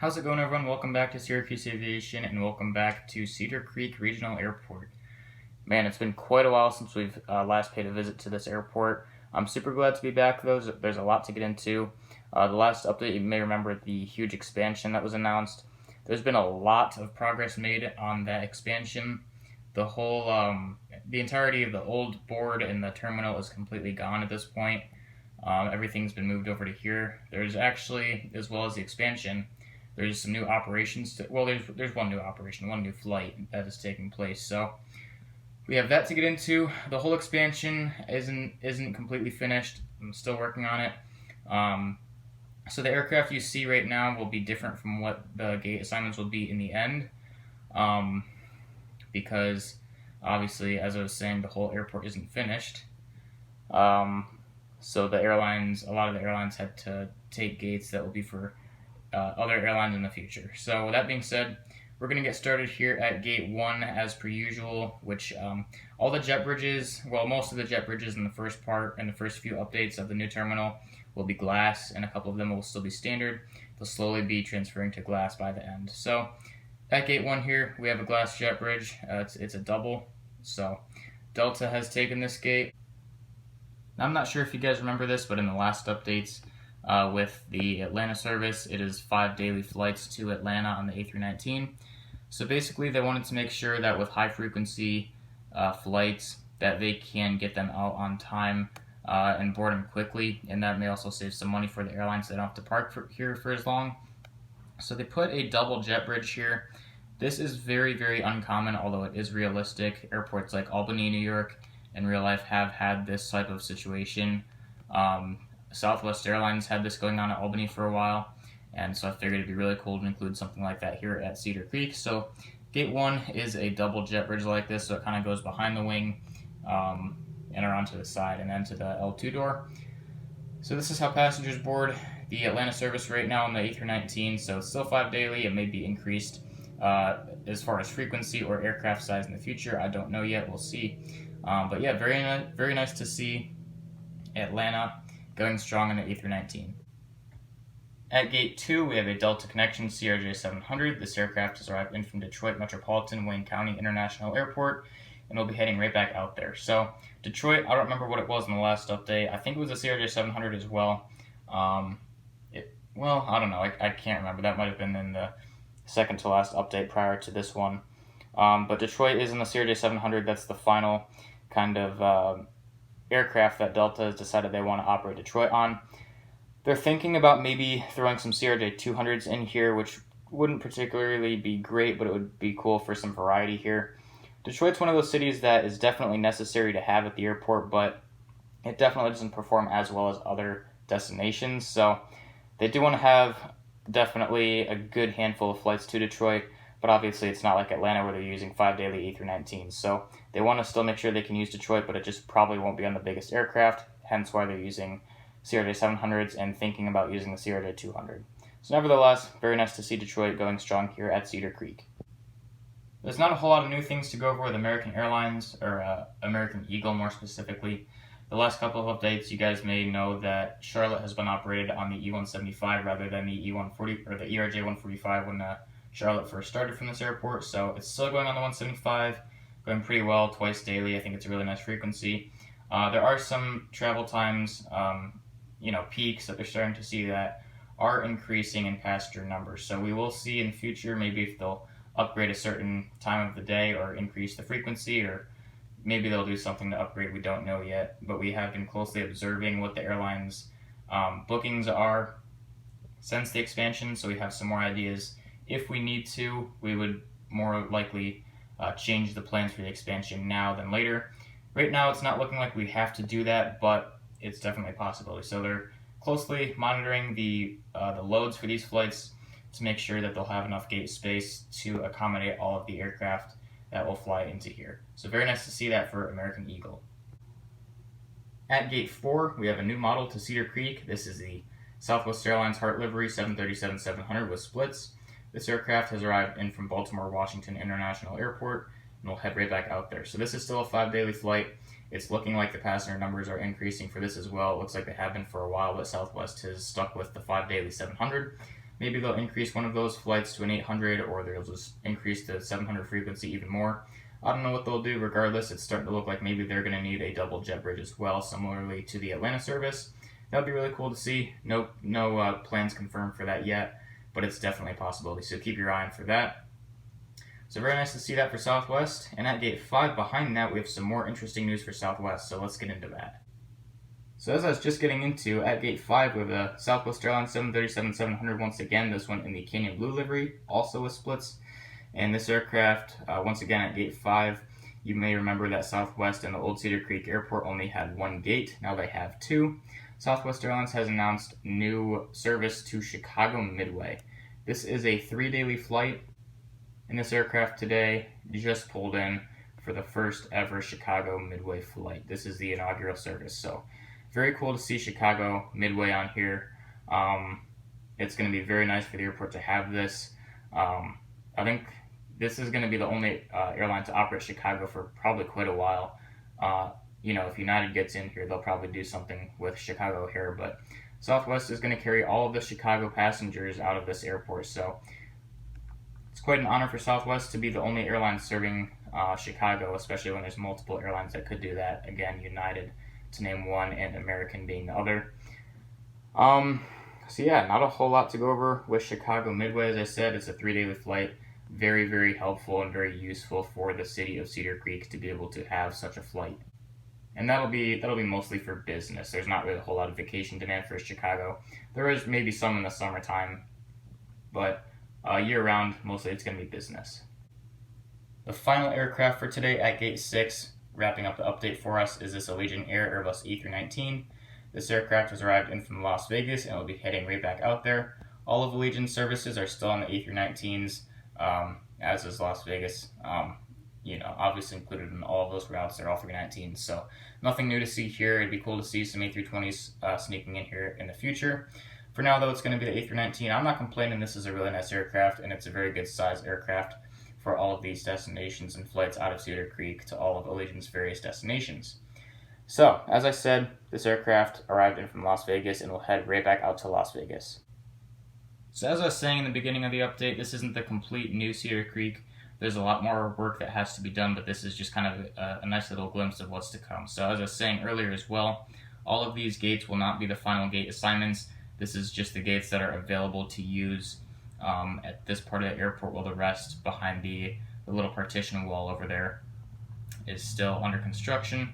How's it going, everyone? Welcome back to Syracuse Aviation and welcome back to Cedar Creek Regional Airport. Man, it's been quite a while since we've last paid a visit to this airport. I'm super glad to be back, though. There's a lot to get into. The last update, you may remember the huge expansion that was announced. There's been a lot of progress made on that expansion. The entirety of the old board in the terminal is completely gone at this point. Everything's been moved over to here. There's actually, as well as the expansion, there's some new operations. There's one new operation, one new flight that is taking place. So we have that to get into. The whole expansion isn't completely finished. I'm still working on it. So the aircraft you see right now will be different from what the gate assignments will be in the end, because obviously, as I was saying, the whole airport isn't finished. So a lot of the airlines had to take gates that will be for other airlines in the future. So with that being said, we're going to get started here at Gate 1 as per usual, which all the jet bridges, most of the jet bridges in the first few updates of the new terminal will be glass, and a couple of them will still be standard. They'll slowly be transferring to glass by the end. So at Gate 1 here, we have a glass jet bridge. It's a double. So Delta has taken this gate. Now, I'm not sure if you guys remember this, but in the last updates, with the Atlanta service, it is 5 daily flights to Atlanta on the A319. So basically, they wanted to make sure that with high frequency flights, that they can get them out on time and board them quickly, and that may also save some money for the airlines. They don't have to park here for as long. So they put a double jet bridge here. This is very, very uncommon, although it is realistic. Airports like Albany, New York, in real life have had this type of situation. Southwest Airlines had this going on at Albany for a while, and so I figured it'd be really cool to include something like that here at Cedar Creek. So Gate 1 is a double jet bridge like this, so it kind of goes behind the wing and around to the side and then to the L2 door. So this is how passengers board the Atlanta service right now on the A319, so it's still 5 daily. It may be increased as far as frequency or aircraft size in the future. I don't know yet. We'll see. But yeah, very nice to see Atlanta going strong on the A319. At Gate 2, we have a Delta Connection CRJ-700. This aircraft has arrived in from Detroit Metropolitan Wayne County International Airport, and we'll be heading right back out there. So Detroit, I don't remember what it was in the last update. I think it was a CRJ-700 as well. I don't know. I can't remember. That might have been in the second to last update prior to this one. But Detroit is in the CRJ-700. That's the final kind of aircraft that Delta has decided they want to operate Detroit on. They're thinking about maybe throwing some CRJ-200s in here, which wouldn't particularly be great, but it would be cool for some variety here. Detroit's one of those cities that is definitely necessary to have at the airport, but it definitely doesn't perform as well as other destinations. So they do want to have definitely a good handful of flights to Detroit, but obviously it's not like Atlanta where they're using 5 daily A319s. So they want to still make sure they can use Detroit, but it just probably won't be on the biggest aircraft, hence why they're using CRJ-700s and thinking about using the CRJ-200. So nevertheless, very nice to see Detroit going strong here at Cedar Creek. There's not a whole lot of new things to go over with American Airlines, or American Eagle more specifically. The last couple of updates, you guys may know that Charlotte has been operated on the E175 rather than the E140 or the ERJ-145 when Charlotte first started from this airport. So it's still going on the 175, going pretty well, twice daily. I think it's a really nice frequency. There are some travel times, peaks that they're starting to see that are increasing in passenger numbers. So we will see in the future maybe if they'll upgrade a certain time of the day or increase the frequency, or maybe they'll do something to upgrade. We don't know yet, but we have been closely observing what the airlines' bookings are since the expansion, so we have some more ideas. If we need to, we would more likely change the plans for the expansion now than later. Right now, it's not looking like we have to do that, but it's definitely a possibility. So they're closely monitoring the loads for these flights to make sure that they'll have enough gate space to accommodate all of the aircraft that will fly into here. So very nice to see that for American Eagle. At Gate 4, we have a new model to Cedar Creek. This is the Southwest Airlines Heart Livery 737-700 with splits. This aircraft has arrived in from Baltimore Washington International Airport, and we'll head right back out there. So this is still a 5 daily flight. It's looking like the passenger numbers are increasing for this as well. It looks like they have been for a while, but Southwest has stuck with the 5 daily 700. maybe they'll increase one of those flights to an 800, or they'll just increase the 700 frequency even more. I don't know what they'll do. Regardless, it's starting to look like maybe they're going to need a double jet bridge as well, similarly to the Atlanta service. That would be really cool to see. No plans confirmed for that yet, but it's definitely a possibility, so keep your eye on for that. So very nice to see that for Southwest. And at gate 5 behind that, we have some more interesting news for Southwest, so let's get into that. So as I was just getting into, at gate 5 we have the Southwest Airlines 737-700 once again, this one in the Canyon Blue livery, also with splits. And this aircraft, once again at gate 5, you may remember that Southwest and the old Cedar Creek Airport only had one gate, now they have two. Southwest Airlines has announced new service to Chicago Midway. This is a 3 daily flight, and this aircraft today just pulled in for the first ever Chicago Midway flight. This is the inaugural service, so very cool to see Chicago Midway on here. It's going to be very nice for the airport to have this. I think this is going to be the only airline to operate Chicago for probably quite a while. If United gets in here, they'll probably do something with Chicago here, but Southwest is going to carry all of the Chicago passengers out of this airport, so it's quite an honor for Southwest to be the only airline serving Chicago, especially when there's multiple airlines that could do that. Again, United to name one, and American being the other. So yeah, not a whole lot to go over with Chicago Midway. As I said, it's a 3 daily flight. Very, very helpful and very useful for the city of Cedar Creek to be able to have such a flight. And that'll be mostly for business. There's not really a whole lot of vacation demand for Chicago. There is maybe some in the summertime, but year-round, mostly it's going to be business. The final aircraft for today at gate 6, wrapping up the update for us, is this Allegiant Air Airbus A319. This aircraft has arrived in from Las Vegas and will be heading right back out there. All of Allegiant's services are still on the A319s, as is Las Vegas. Obviously included in all of those routes. They're all 319s, so nothing new to see here. It'd be cool to see some A320s sneaking in here in the future. For now, though, it's going to be the A319. I'm not complaining. This is a really nice aircraft, and it's a very good size aircraft for all of these destinations and flights out of Cedar Creek to all of Allegiant's various destinations. So, as I said, this aircraft arrived in from Las Vegas and will head right back out to Las Vegas. So as I was saying in the beginning of the update, this isn't the complete new Cedar Creek. There's a lot more work that has to be done, but this is just kind of a nice little glimpse of what's to come. So as I was saying earlier as well, all of these gates will not be the final gate assignments. This is just the gates that are available to use at this part of the airport, while the rest behind the little partition wall over there is still under construction,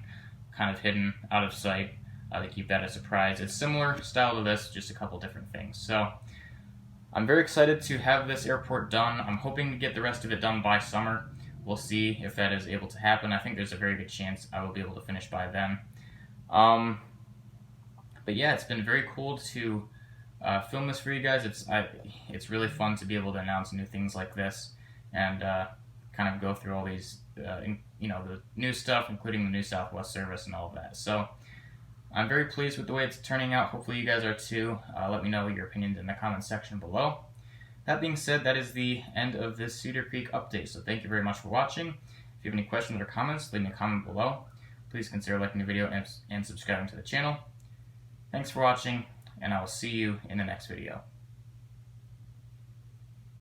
kind of hidden, out of sight. They keep that a surprise. It's similar style to this, just a couple different things. So I'm very excited to have this airport done. I'm hoping to get the rest of it done by summer. We'll see if that is able to happen. I think there's a very good chance I will be able to finish by then. But yeah, it's been very cool to film this for you guys. It's really fun to be able to announce new things like this and kind of go through all these, the new stuff, including the new Southwest service and all of that. So I'm very pleased with the way it's turning out. Hopefully you guys are too. Let me know your opinions in the comment section below. That being said, that is the end of this Cedar Creek update. So thank you very much for watching. If you have any questions or comments, leave me a comment below. Please consider liking the video and subscribing to the channel. Thanks for watching, and I will see you in the next video.